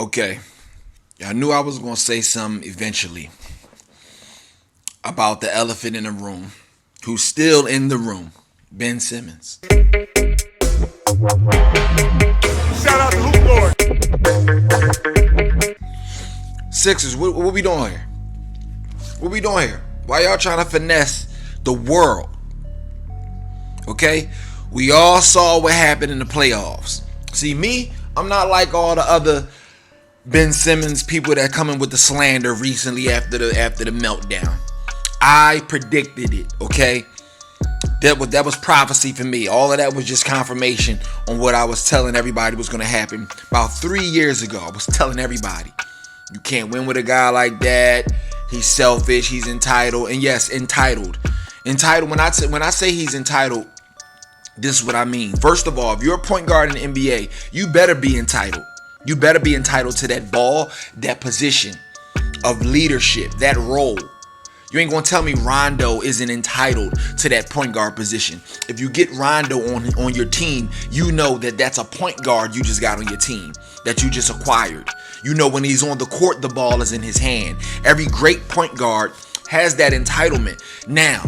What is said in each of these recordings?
Okay, I knew I was going to say something eventually about the elephant in the room, who's still in the room, Ben Simmons. Shout out to Hoop Lord. Sixers, what we doing here? What we doing here? Why y'all trying to finesse the world? Okay, we all saw what happened in the playoffs. See, me, I'm not like all the other Ben Simmons people that come in with the slander recently after the meltdown. I predicted it, okay? That was prophecy for me. All of that was just confirmation on what I was telling everybody was going to happen about 3 years ago. I was telling everybody, you can't win with a guy like that. He's selfish. He's entitled. And yes, entitled. Entitled. When I say he's entitled, this is what I mean. First of all, if you're a point guard in the NBA, you better be entitled. You better be entitled to that ball, that position of leadership, that role. You ain't gonna tell me Rondo isn't entitled to that point guard position. If you get Rondo on your team, you know that that's a point guard you just got on your team, that you just acquired. You know when he's on the court, the ball is in his hand. Every great point guard has that entitlement. Now,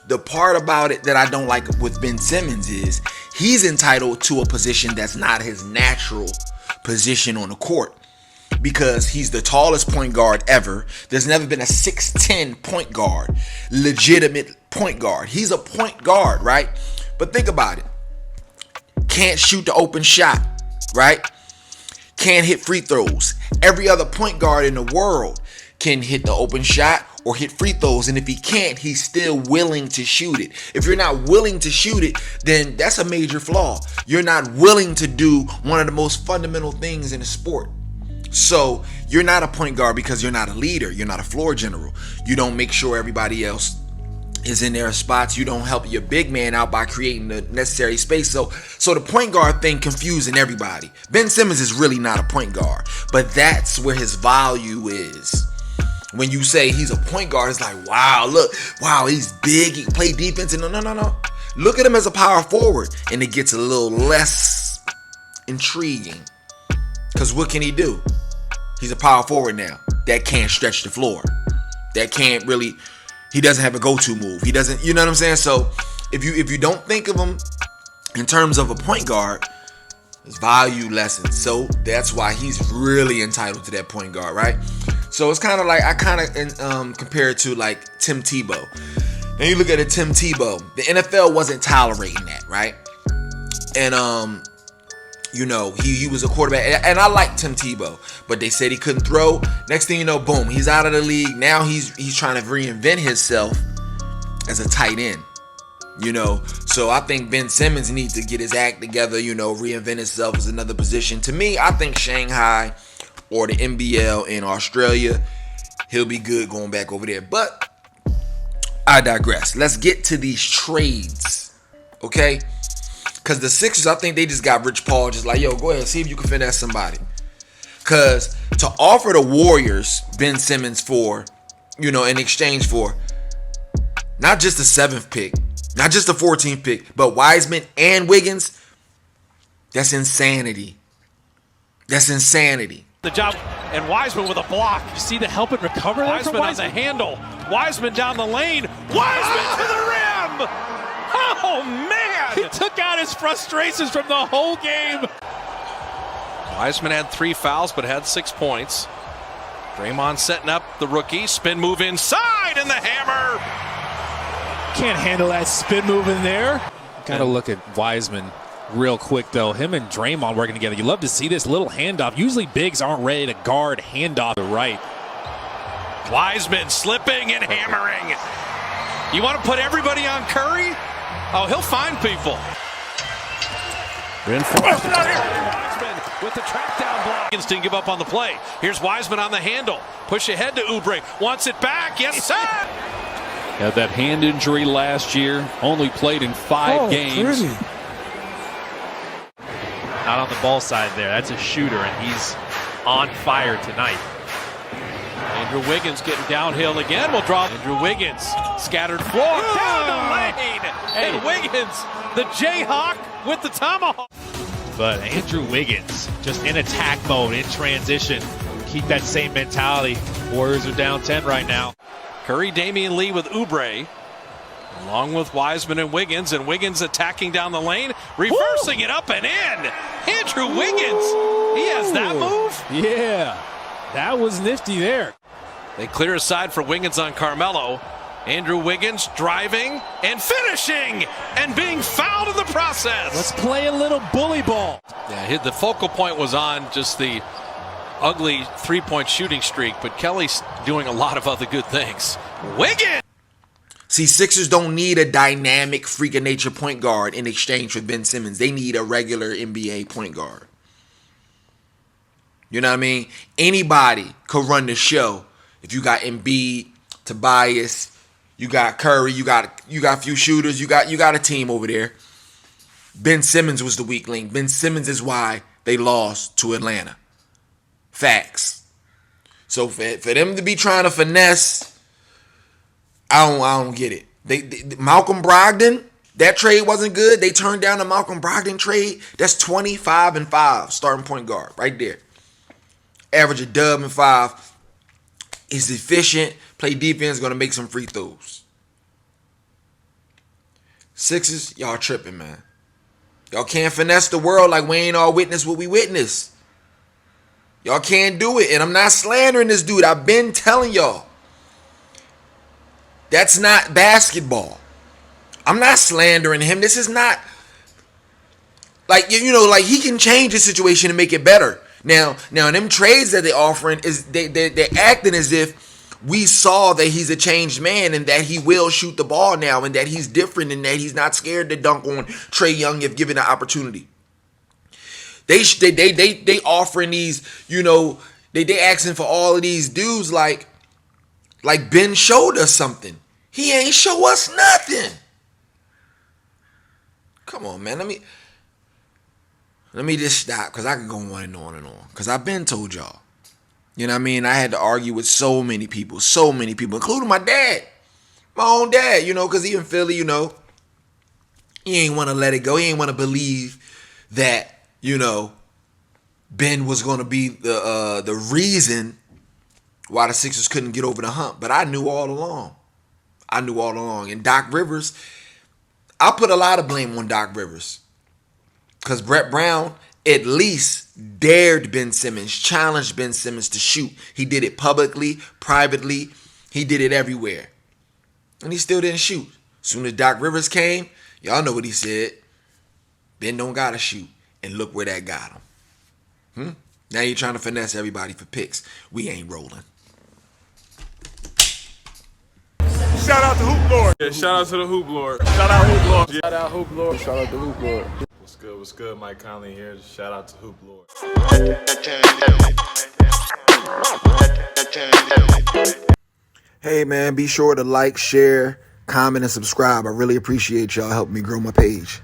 the part about it that I don't like with Ben Simmons is he's entitled to a position that's not his natural position on the court, because he's the tallest point guard ever. There's never been a 6'10 point guard, legitimate point guard. He's a point guard, right? But think about it. Can't shoot the open shot, right? Can't hit free throws. Every other point guard in the world can hit the open shot or hit free throws, and if he can't, he's still willing to shoot it. If you're not willing to shoot it, then that's a major flaw. You're not willing to do one of the most fundamental things in the sport. So you're not a point guard because you're not a leader. You're not a floor general. You don't make sure everybody else is in their spots. You don't help your big man out by creating the necessary space. So the point guard thing confusing everybody. Ben Simmons is really not a point guard, but that's where his value is. When you say he's a point guard, it's like, wow, he's big, he can play defense. And no. Look at him as a power forward, and it gets a little less intriguing. Because what can he do? He's a power forward now that can't stretch the floor. That can't really, he doesn't have a go-to move. He doesn't, you know what I'm saying? So if you don't think of him in terms of a point guard, his value lessens. So that's why he's really entitled to that point guard, right? So it's kind of like, I kind of compare it to like Tim Tebow. And you look at Tim Tebow, the NFL wasn't tolerating that, right? And you know, he was a quarterback, and I like Tim Tebow, but they said he couldn't throw. Next thing you know, boom, he's out of the league. Now he's trying to reinvent himself as a tight end. You know, so I think Ben Simmons needs to get his act together, you know, reinvent himself as another position. To me, I think Shanghai or the NBL in Australia, he'll be good going back over there. But I digress. Let's get to these trades, okay? Because the Sixers, I think they just got Rich Paul just like, yo, go ahead, see if you can finesse somebody. Because to offer the Warriors Ben Simmons for, you know, in exchange for not just the 7th pick, not just the 14th pick, but Wiseman and Wiggins, that's insanity. That's insanity. The job, and Wiseman with a block. You see the help and recover there Wiseman on the handle. Wiseman down the lane. Wiseman to the rim. Oh, man. He took out his frustrations from the whole game. Wiseman had 3 fouls, but had 6 points. Draymond setting up the rookie. Spin move inside, and the hammer. Can't handle that spin move in there. Got to look at Wiseman real quick, though. Him and Draymond working together. You love to see this little handoff. Usually bigs aren't ready to guard handoff to the right. Wiseman slipping and hammering. You want to put everybody on Curry? Oh, he'll find people. Wiseman with the track down block. Didn't give up on the play. Here's Wiseman on the handle. Push ahead to Oubre. Wants it back. Yes, sir. Had that hand injury last year. Only played in 5 games. Crazy. Not on the ball side there. That's a shooter, and he's on fire tonight. Andrew Wiggins getting downhill again. We'll draw Andrew Wiggins. Scattered floor. Down the lane. And Wiggins, the Jayhawk with the tomahawk. But Andrew Wiggins, just in attack mode, in transition. Keep that same mentality. Warriors are down 10 right now. Curry, Damian Lee with Oubre, along with Wiseman and Wiggins attacking down the lane, reversing it up and in. Andrew Wiggins, he has that move. Yeah, that was nifty there. They clear aside for Wiggins on Carmelo. Andrew Wiggins driving and finishing and being fouled in the process. Let's play a little bully ball. Yeah, the focal point was on just the ugly three-point shooting streak, but Kelly's doing a lot of other good things. Wiggins! See, Sixers don't need a dynamic freak of nature point guard in exchange for Ben Simmons. They need a regular NBA point guard. You know what I mean? Anybody could run the show if you got Embiid, Tobias, you got Curry, you got a few shooters, you got a team over there. Ben Simmons was the weak link. Ben Simmons is why they lost to Atlanta. Facts. So for them to be trying to finesse, I don't get it. They Malcolm Brogdon, that trade wasn't good. They turned down the Malcolm Brogdon trade. That's 25-5 starting point guard right there. Average a dub and 5. Is efficient. Play defense. Going to make some free throws. Sixers, y'all tripping, man. Y'all can't finesse the world like we ain't all witness what we witnessed. Y'all can't do it. And I'm not slandering this dude. I've been telling y'all. That's not basketball. I'm not slandering him. This is not like, you know, like he can change the situation and make it better. Now them trades that they're offering is they're acting as if we saw that he's a changed man and that he will shoot the ball now and that he's different and that he's not scared to dunk on Trae Young if given the opportunity. They offering these, you know, they asking for all of these dudes like Ben showed us something. He ain't show us nothing. Come on, man. Let me just stop because I can go on and on and on. Because I've been told y'all. You know what I mean? I had to argue with so many people, including my dad. My own dad, you know, because he in Philly, you know. He ain't want to let it go. He ain't want to believe that, you know, Ben was going to be the reason why the Sixers couldn't get over the hump. But I knew all along. And Doc Rivers, I put a lot of blame on Doc Rivers. Because Brett Brown at least dared Ben Simmons, challenged Ben Simmons to shoot. He did it publicly, privately. He did it everywhere. And he still didn't shoot. As soon as Doc Rivers came, y'all know what he said. Ben don't got to shoot. And look where that got him. Now you're trying to finesse everybody for picks. We ain't rolling. Shout out to Hoop Lord. Yeah, shout out to the Hoop Lord. Shout out Hoop Lord. Shout out Hoop Lord. Shout out to Hoop Lord. What's good? Mike Conley here. Shout out to Hoop Lord. Hey, man, be sure to like, share, comment, and subscribe. I really appreciate y'all helping me grow my page.